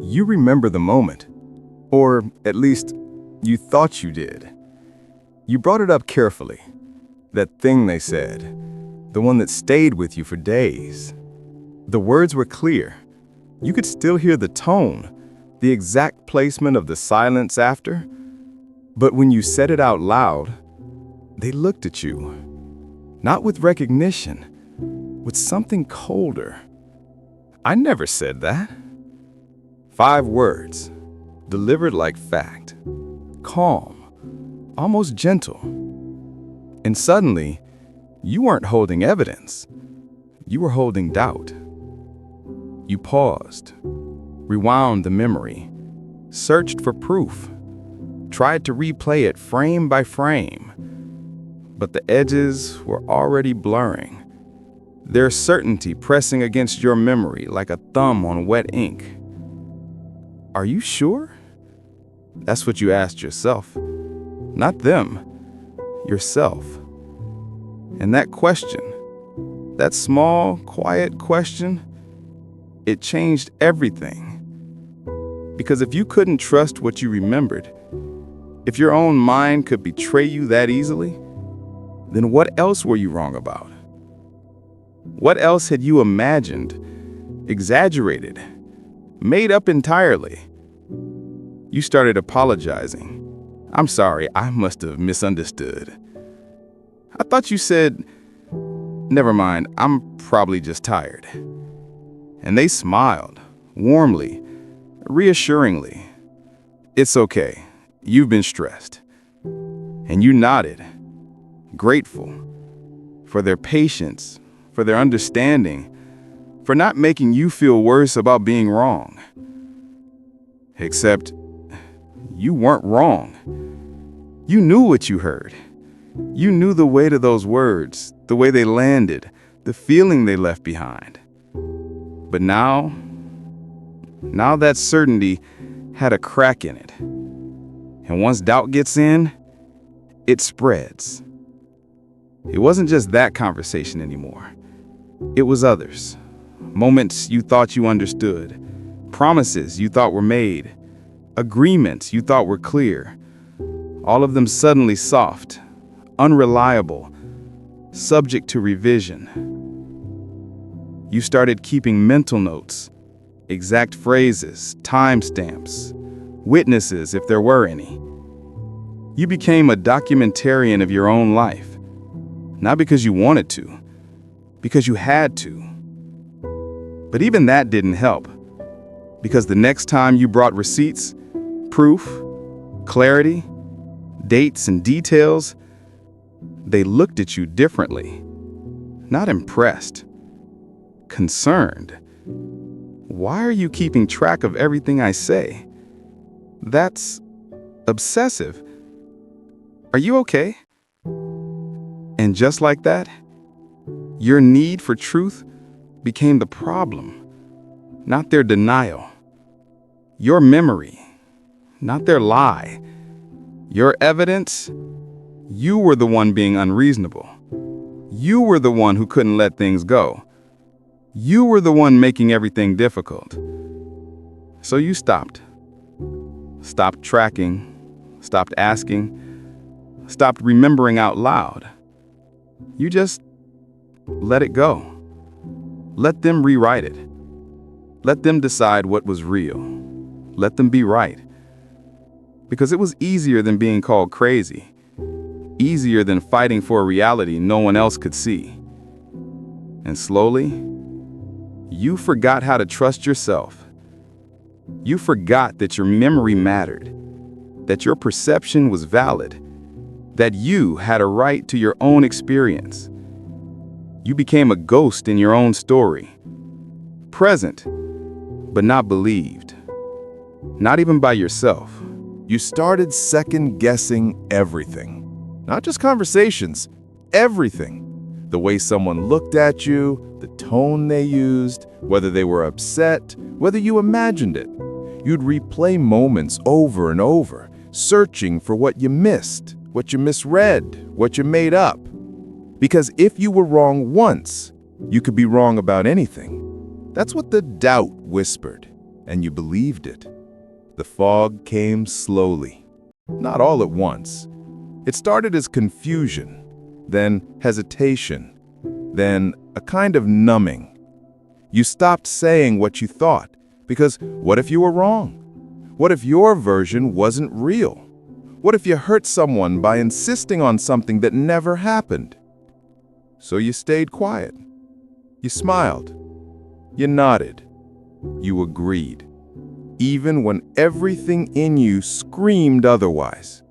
You remember the moment, or at least you thought you did. You brought it up carefully, that thing they said, the one that stayed with you for days. The words were clear. You could still hear the tone, the exact placement of the silence after. But when you said it out loud, they looked at you, not with recognition, with something colder. I never said that. 5 words, delivered like fact, calm, almost gentle. And suddenly, you weren't holding evidence. You were holding doubt. You paused, rewound the memory, searched for proof, tried to replay it frame by frame. But the edges were already blurring, their certainty pressing against your memory like a thumb on wet ink. Are you sure? That's what you asked yourself. Not them, yourself. And that question, that small, quiet question, it changed everything. Because if you couldn't trust what you remembered, if your own mind could betray you that easily, then what else were you wrong about? What else had you imagined, exaggerated, made up entirely? You started apologizing. I'm sorry, I must have misunderstood. I thought you said, never mind, I'm probably just tired. And they smiled, warmly, reassuringly. It's okay, you've been stressed. And you nodded, grateful for their patience, for their understanding, for not making you feel worse about being wrong. Except, you weren't wrong. You knew what you heard. You knew the weight of those words, the way they landed, the feeling they left behind. But now that certainty had a crack in it. And once doubt gets in, it spreads. It wasn't just that conversation anymore. It was others. Moments you thought you understood. Promises you thought were made. Agreements you thought were clear. All of them suddenly soft, unreliable, subject to revision. You started keeping mental notes, exact phrases, timestamps, witnesses if there were any. You became a documentarian of your own life, not because you wanted to, because you had to. But even that didn't help, because the next time you brought receipts, proof, clarity, dates and details, they looked at you differently, not impressed, concerned. Why are you keeping track of everything I say? That's obsessive. Are you okay? And just like that, your need for truth became the problem, not their denial. Your memory, not their lie. Your evidence, you were the one being unreasonable. You were the one who couldn't let things go. You were the one making everything difficult. So you stopped. Stopped tracking, stopped asking, stopped remembering out loud. You just let it go. Let them rewrite it. Let them decide what was real. Let them be right. Because it was easier than being called crazy. Easier than fighting for a reality no one else could see. And slowly, you forgot how to trust yourself. You forgot that your memory mattered, that your perception was valid, that you had a right to your own experience. You became a ghost in your own story, present, but not believed, not even by yourself. You started second-guessing everything. Not just conversations, everything. The way someone looked at you, the tone they used, whether they were upset, whether you imagined it. You'd replay moments over and over, searching for what you missed, what you misread, what you made up. Because if you were wrong once, you could be wrong about anything. That's what the doubt whispered. and you believed it. The fog came slowly, not all at once. It started as confusion, then hesitation, then a kind of numbing. You stopped saying what you thought, because what if you were wrong? What if your version wasn't real? What if you hurt someone by insisting on something that never happened? So you stayed quiet. You smiled. You nodded. You agreed, even when everything in you screamed otherwise.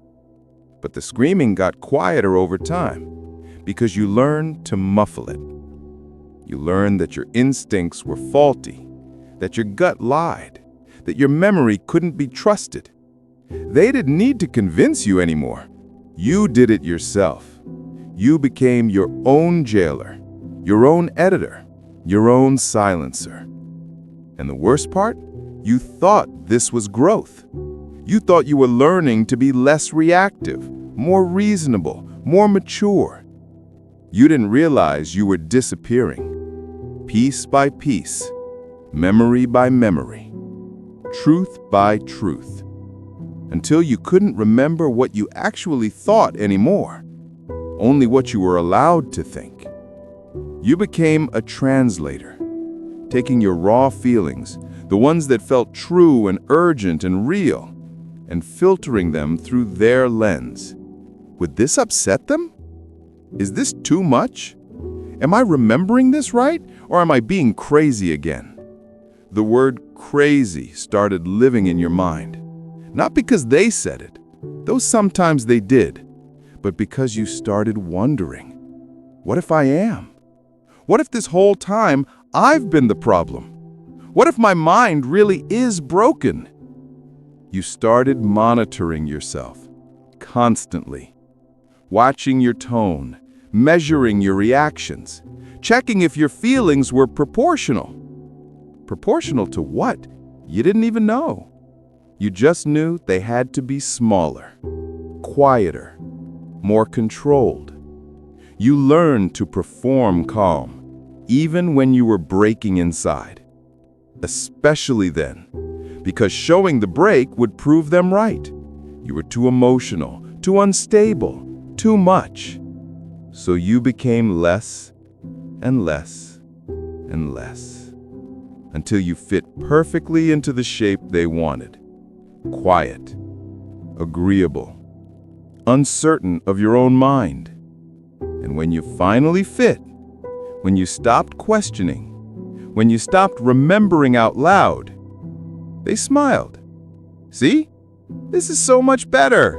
But the screaming got quieter over time because you learned to muffle it. You learned that your instincts were faulty, that your gut lied, that your memory couldn't be trusted. They didn't need to convince you anymore. You did it yourself. You became your own jailer, your own editor, your own silencer. And the worst part? You thought this was growth. You thought you were learning to be less reactive, more reasonable, more mature. You didn't realize you were disappearing, piece by piece, memory by memory, truth by truth, until you couldn't remember what you actually thought anymore, only what you were allowed to think. You became a translator, taking your raw feelings, the ones that felt true and urgent and real, and filtering them through their lens. Would this upset them? Is this too much? Am I remembering this right, or am I being crazy again? The word crazy started living in your mind, not because they said it, though sometimes they did, but because you started wondering, what if I am? What if this whole time I've been the problem? What if my mind really is broken? You started monitoring yourself constantly, watching your tone, measuring your reactions, checking if your feelings were proportional. Proportional to what? You didn't even know. You just knew they had to be smaller, quieter, more controlled. You learned to perform calm, even when you were breaking inside. Especially then, because showing the break would prove them right. You were too emotional, too unstable, too much. So you became less and less and less, until you fit perfectly into the shape they wanted. Quiet, agreeable, uncertain of your own mind. And when you finally fit, when you stopped questioning, when you stopped remembering out loud, they smiled. See? This is so much better.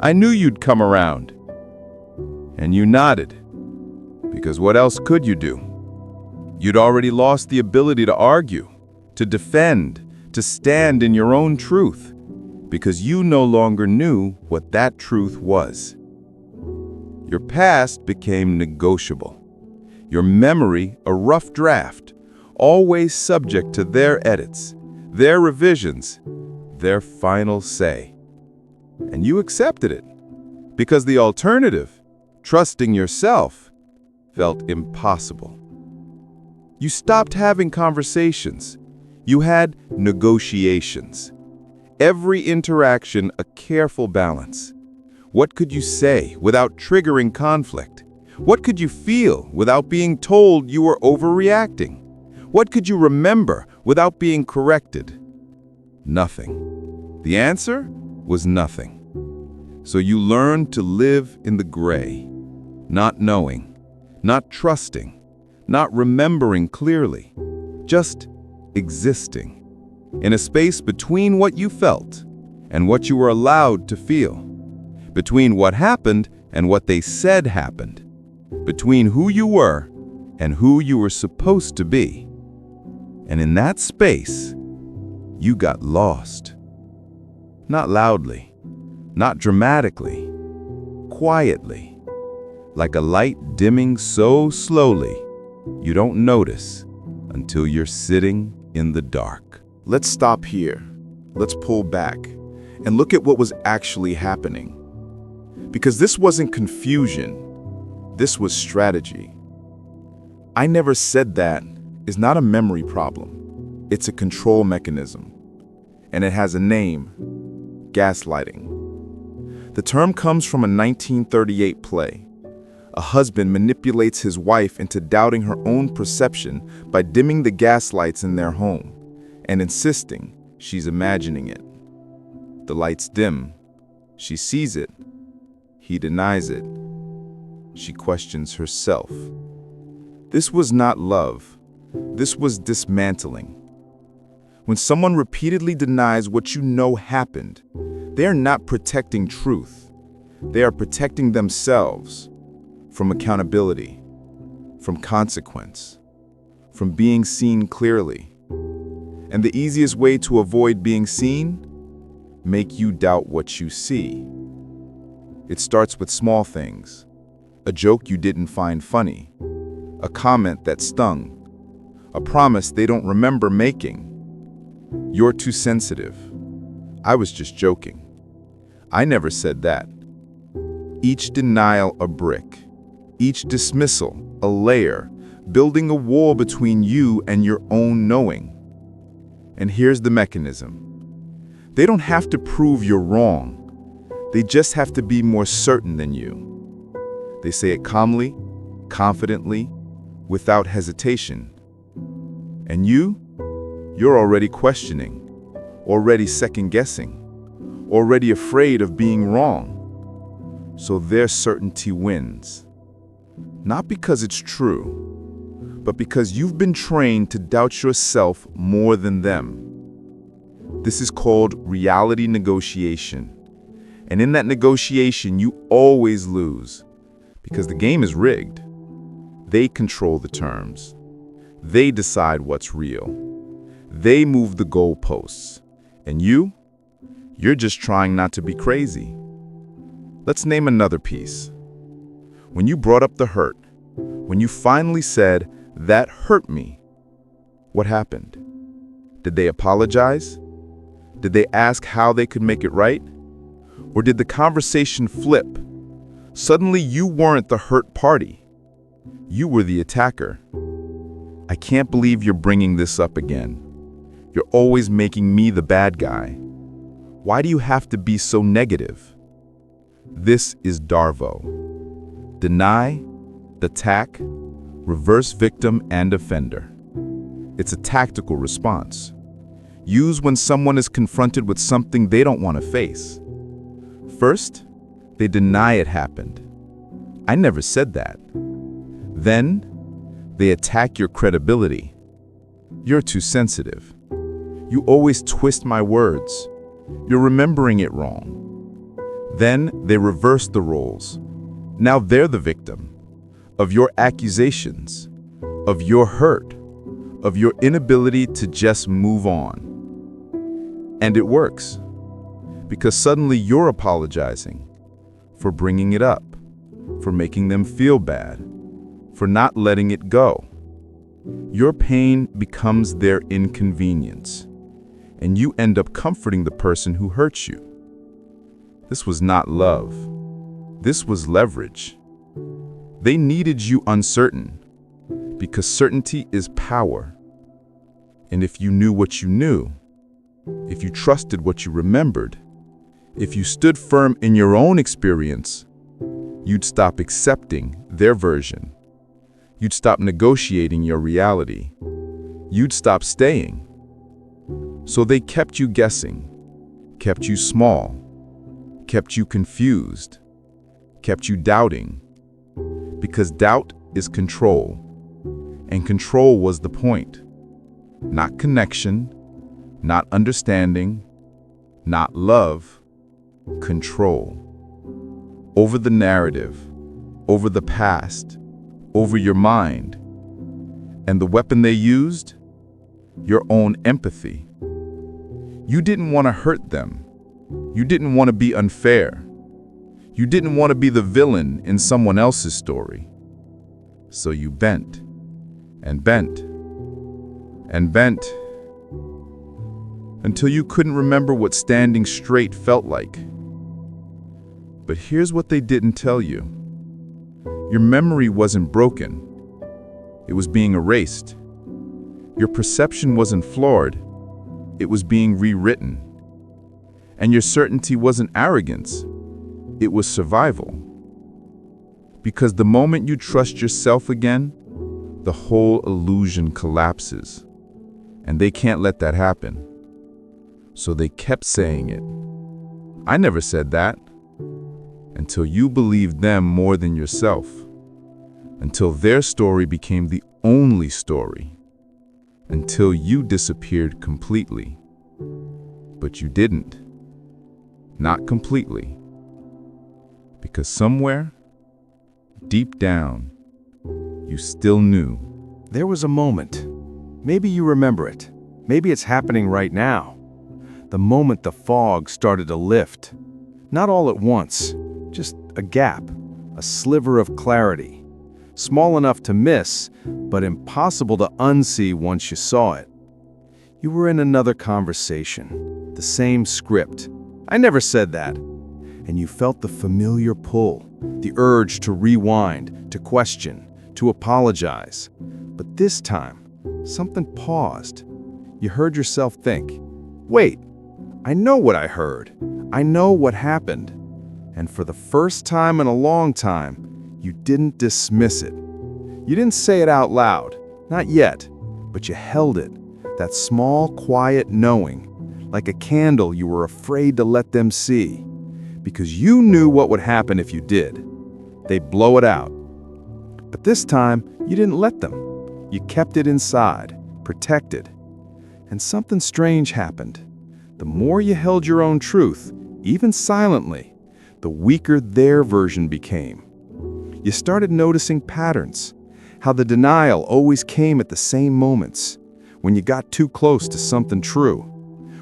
I knew you'd come around. And you nodded, because what else could you do? You'd already lost the ability to argue, to defend, to stand in your own truth, because you no longer knew what that truth was. Your past became negotiable. Your memory a rough draft, always subject to their edits, their revisions, their final say. And you accepted it, because the alternative, trusting yourself, felt impossible. You stopped having conversations. You had negotiations. Every interaction a careful balance. What could you say without triggering conflict? What could you feel without being told you were overreacting? What could you remember without being corrected? Nothing. The answer was nothing. So you learned to live in the gray, not knowing, not trusting, not remembering clearly, just existing, in a space between what you felt and what you were allowed to feel, between what happened and what they said happened, between who you were and who you were supposed to be. And in that space, you got lost. Not loudly, not dramatically, quietly, like a light dimming so slowly you don't notice until you're sitting in the dark. Let's stop here. Let's pull back and look at what was actually happening. Because this wasn't confusion, this was strategy. I never said that is not a memory problem. It's a control mechanism, and it has a name: gaslighting. The term comes from a 1938 play. A husband manipulates his wife into doubting her own perception by dimming the gas lights in their home and insisting she's imagining it. The lights dim. She sees it. He denies it. She questions herself. This was not love. This was dismantling. When someone repeatedly denies what you know happened, they are not protecting truth. They are protecting themselves from accountability, from consequence, from being seen clearly. And the easiest way to avoid being seen? Make you doubt what you see. It starts with small things. A joke you didn't find funny. A comment that stung. A promise they don't remember making. You're too sensitive. I was just joking. I never said that. Each denial a brick. Each dismissal a layer, building a wall between you and your own knowing. And here's the mechanism. They don't have to prove you're wrong. They just have to be more certain than you. They say it calmly, confidently, without hesitation. And you're already questioning, already second-guessing, already afraid of being wrong. So their certainty wins. Not because it's true, but because you've been trained to doubt yourself more than them. This is called reality negotiation. And in that negotiation, you always lose, because the game is rigged. They control the terms. They decide what's real. They move the goalposts. And you're just trying not to be crazy. Let's name another piece. When you brought up the hurt, when you finally said, "That hurt me," what happened? Did they apologize? Did they ask how they could make it right? Or did the conversation flip? Suddenly you weren't the hurt party. You were the attacker. I can't believe you're bringing this up again. You're always making me the bad guy. Why do you have to be so negative? This is Darvo. Deny, attack, reverse victim and offender. It's a tactical response. Used when someone is confronted with something they don't want to face. First, they deny it happened. I never said that. Then, they attack your credibility. You're too sensitive. You always twist my words. You're remembering it wrong. Then, they reverse the roles. Now they're the victim of your accusations, of your hurt, of your inability to just move on. And it works, because suddenly you're apologizing for bringing it up, for making them feel bad, for not letting it go. Your pain becomes their inconvenience, and you end up comforting the person who hurt you. This was not love. This was leverage. They needed you uncertain, because certainty is power. And if you knew what you knew, if you trusted what you remembered, if you stood firm in your own experience, you'd stop accepting their version. You'd stop negotiating your reality. You'd stop staying. So they kept you guessing, kept you small, kept you confused, kept you doubting, because doubt is control, and control was the point. Not connection, not understanding, not love, control. Over the narrative, over the past, over your mind. And the weapon they used? Your own empathy. You didn't want to hurt them. You didn't want to be unfair. You didn't want to be the villain in someone else's story. So you bent, and bent, and bent, until you couldn't remember what standing straight felt like. But here's what they didn't tell you. Your memory wasn't broken. It was being erased. Your perception wasn't flawed, it was being rewritten. And your certainty wasn't arrogance, it was survival. Because the moment you trust yourself again, the whole illusion collapses. And they can't let that happen. So they kept saying it. I never said that. Until you believed them more than yourself. Until their story became the only story. Until you disappeared completely. But you didn't. Not completely. Because somewhere, deep down, you still knew. There was a moment. Maybe you remember it. Maybe it's happening right now. The moment the fog started to lift. Not all at once, just a gap, a sliver of clarity. Small enough to miss, but impossible to unsee once you saw it. You were in another conversation, the same script. I never said that. And you felt the familiar pull, the urge to rewind, to question, to apologize. But this time, something paused. You heard yourself think, wait, I know what I heard. I know what happened. And for the first time in a long time, you didn't dismiss it. You didn't say it out loud, not yet, but you held it, that small, quiet knowing, like a candle you were afraid to let them see. Because you knew what would happen if you did. They'd blow it out. But this time, you didn't let them. You kept it inside, protected. And something strange happened. The more you held your own truth, even silently, the weaker their version became. You started noticing patterns, how the denial always came at the same moments, when you got too close to something true,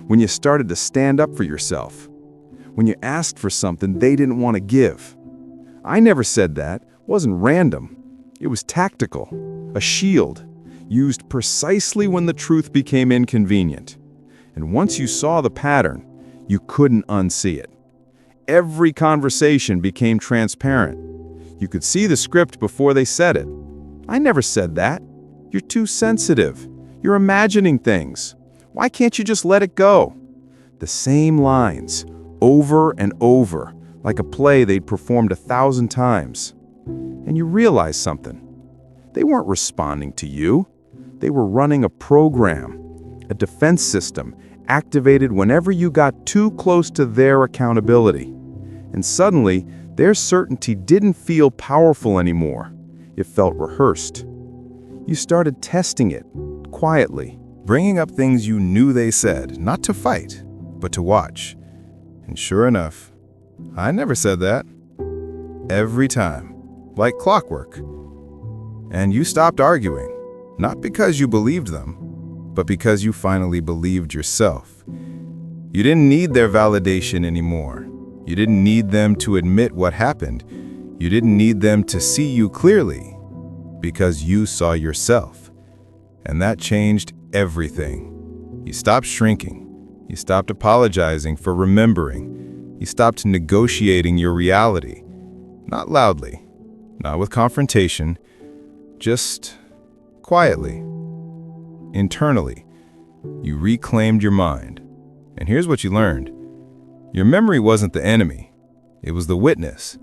when you started to stand up for yourself, when you asked for something they didn't want to give. I never said that. It wasn't random. It was tactical, a shield, used precisely when the truth became inconvenient. And once you saw the pattern, you couldn't unsee it. Every conversation became transparent. You could see the script before they said it. I never said that. You're too sensitive. You're imagining things. Why can't you just let it go? The same lines, over and over, like a play they'd performed 1,000 times. And you realize something. They weren't responding to you. They were running a program, a defense system activated whenever you got too close to their accountability. And suddenly, their certainty didn't feel powerful anymore. It felt rehearsed. You started testing it, quietly, bringing up things you knew they said, not to fight, but to watch. And sure enough, I never said that. Every time, like clockwork. And you stopped arguing, not because you believed them, but because you finally believed yourself. You didn't need their validation anymore. You didn't need them to admit what happened. You didn't need them to see you clearly, because you saw yourself. And that changed everything. You stopped shrinking. You stopped apologizing for remembering. You stopped negotiating your reality. Not loudly, not with confrontation, just quietly. Internally, you reclaimed your mind. And here's what you learned. Your memory wasn't the enemy. It was the witness,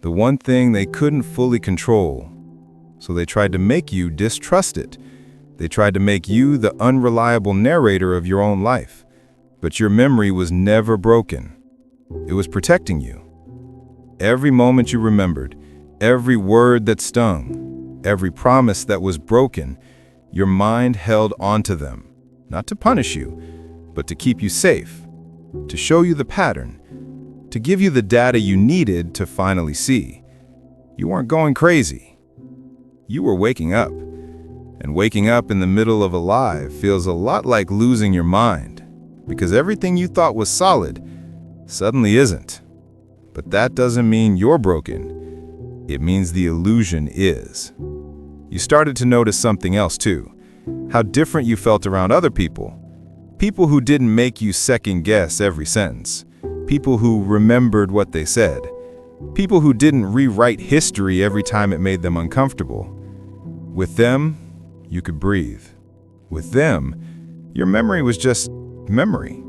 the one thing they couldn't fully control. So they tried to make you distrust it. They tried to make you the unreliable narrator of your own life. But your memory was never broken. It was protecting you. Every moment you remembered, every word that stung, every promise that was broken, your mind held onto them, not to punish you, but to keep you safe, to show you the pattern, to give you the data you needed to finally see. You weren't going crazy. You were waking up. And waking up in the middle of a lie feels a lot like losing your mind, because everything you thought was solid suddenly isn't. But that doesn't mean you're broken. It means the illusion is. You started to notice something else too, how different you felt around other people. People who didn't make you second guess every sentence. People who remembered what they said. People who didn't rewrite history every time it made them uncomfortable. With them, you could breathe. With them, your memory was just memory,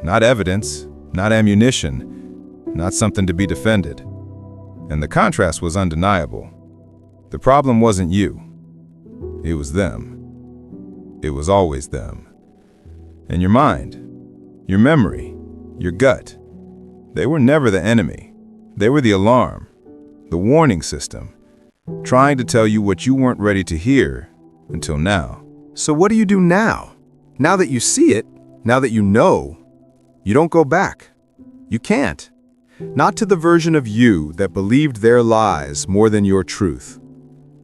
not evidence, not ammunition, not something to be defended. And the contrast was undeniable. The problem wasn't you. It was them. It was always them. And your mind, your memory, your gut, they were never the enemy. They were the alarm, the warning system, trying to tell you what you weren't ready to hear until now. So what do you do now? Now that you see it, now that you know, you don't go back. You can't. Not to the version of you that believed their lies more than your truth.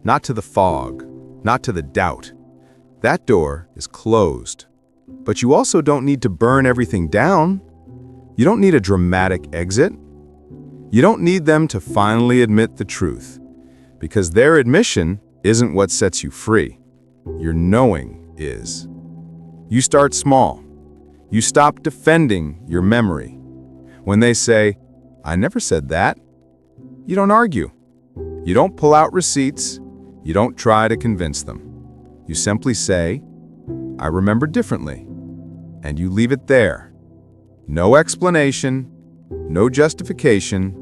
Not to the fog, not to the doubt. That door is closed. But you also don't need to burn everything down. You don't need a dramatic exit. You don't need them to finally admit the truth, because their admission isn't what sets you free. Your knowing is. You start small. You stop defending your memory. When they say, "I never said that," you don't argue. You don't pull out receipts. You don't try to convince them. You simply say, "I remember differently," and you leave it there. No explanation, no justification,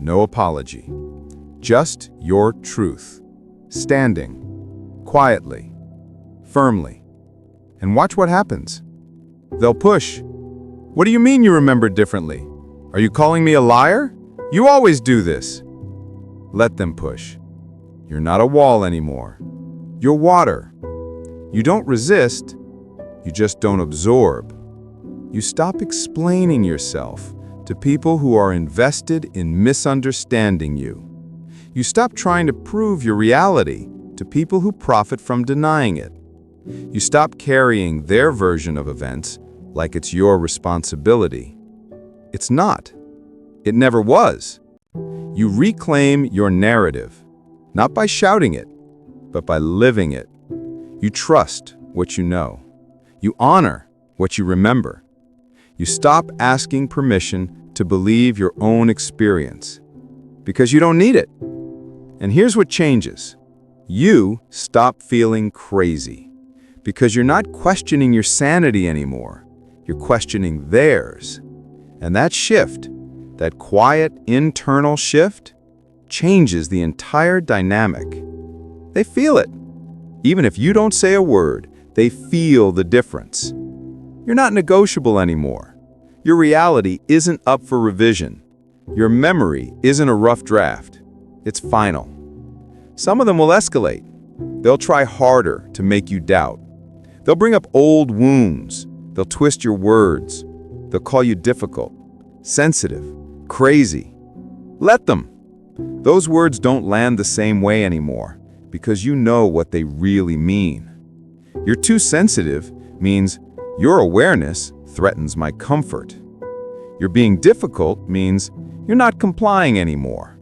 no apology. Just your truth, standing, quietly, firmly. And watch what happens. They'll push. "What do you mean you remember differently? Are you calling me a liar? You always do this." Let them push. You're not a wall anymore. You're water. You don't resist, you just don't absorb. You stop explaining yourself to people who are invested in misunderstanding you. You stop trying to prove your reality to people who profit from denying it. You stop carrying their version of events like it's your responsibility. It's not. It never was. You reclaim your narrative, not by shouting it, but by living it. You trust what you know. You honor what you remember. You stop asking permission to believe your own experience, because you don't need it. And here's what changes. You stop feeling crazy, because you're not questioning your sanity anymore. You're questioning theirs. And that shift, that quiet internal shift, changes the entire dynamic. They feel it. Even if you don't say a word, they feel the difference. You're not negotiable anymore. Your reality isn't up for revision. Your memory isn't a rough draft. It's final. Some of them will escalate. They'll try harder to make you doubt. They'll bring up old wounds. They'll twist your words. They'll call you difficult, sensitive, crazy. Let them. Those words don't land the same way anymore, because you know what they really mean. You're too sensitive means your awareness threatens my comfort. You're being difficult means you're not complying anymore.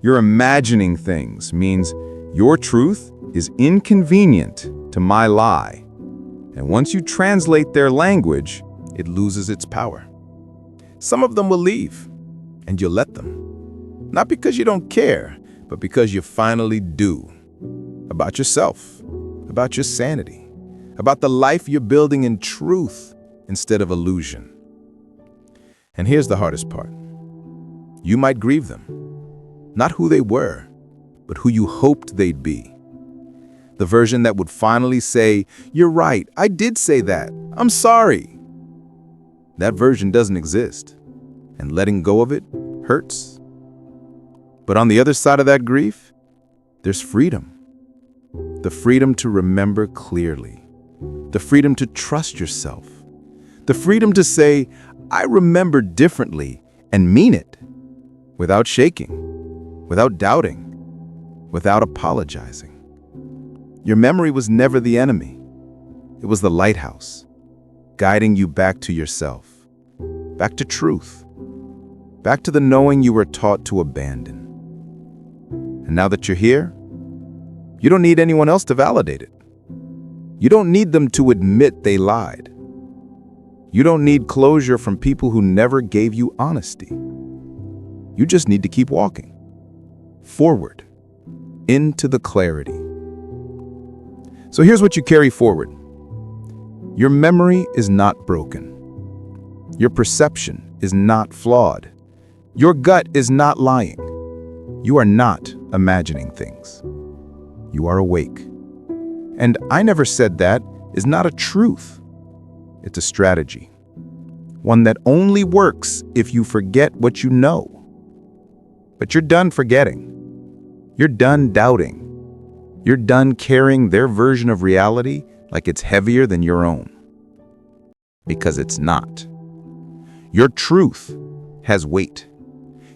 You're imagining things means your truth is inconvenient to my lie. And once you translate their language, it loses its power. Some of them will leave, and you'll let them. Not because you don't care, but because you finally do. About yourself, about your sanity, about the life you're building in truth instead of illusion. And here's the hardest part. You might grieve them. Not who they were, but who you hoped they'd be. The version that would finally say, "You're right, I did say that. I'm sorry." That version doesn't exist, and letting go of it hurts. But on the other side of that grief, there's freedom. The freedom to remember clearly. The freedom to trust yourself. The freedom to say, "I remember differently," and mean it, without shaking, without doubting, without apologizing. Your memory was never the enemy. It was the lighthouse, guiding you back to yourself, back to truth, back to the knowing you were taught to abandon. And now that you're here, you don't need anyone else to validate it. You don't need them to admit they lied. You don't need closure from people who never gave you honesty. You just need to keep walking forward into the clarity. So here's what you carry forward. Your memory is not broken. Your perception is not flawed. Your gut is not lying. You are not imagining things. You are awake. And "I never said that" is not a truth. It's a strategy. One that only works if you forget what you know. But you're done forgetting. You're done doubting. You're done carrying their version of reality like it's heavier than your own. Because it's not. Your truth has weight.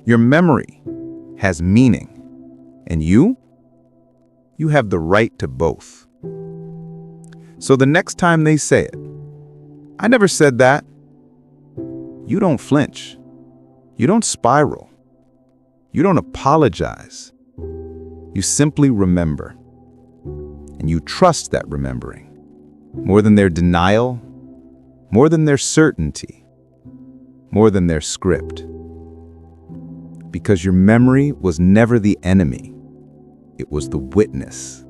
Your memory has meaning. And you have the right to both. So the next time they say it, "I never said that," you don't flinch. You don't spiral. You don't apologize. You simply remember. And you trust that remembering. More than their denial, more than their certainty, more than their script. Because your memory was never the enemy. It was the witness.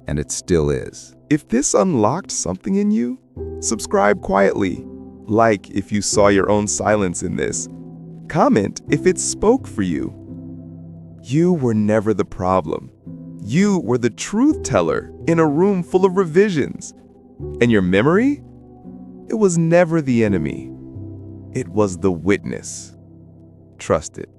And it still is. If this unlocked something in you, subscribe quietly. Like if you saw your own silence in this. Comment if it spoke for you. You were never the problem. You were the truth teller in a room full of revisions. And your memory? It was never the enemy. It was the witness. Trust it.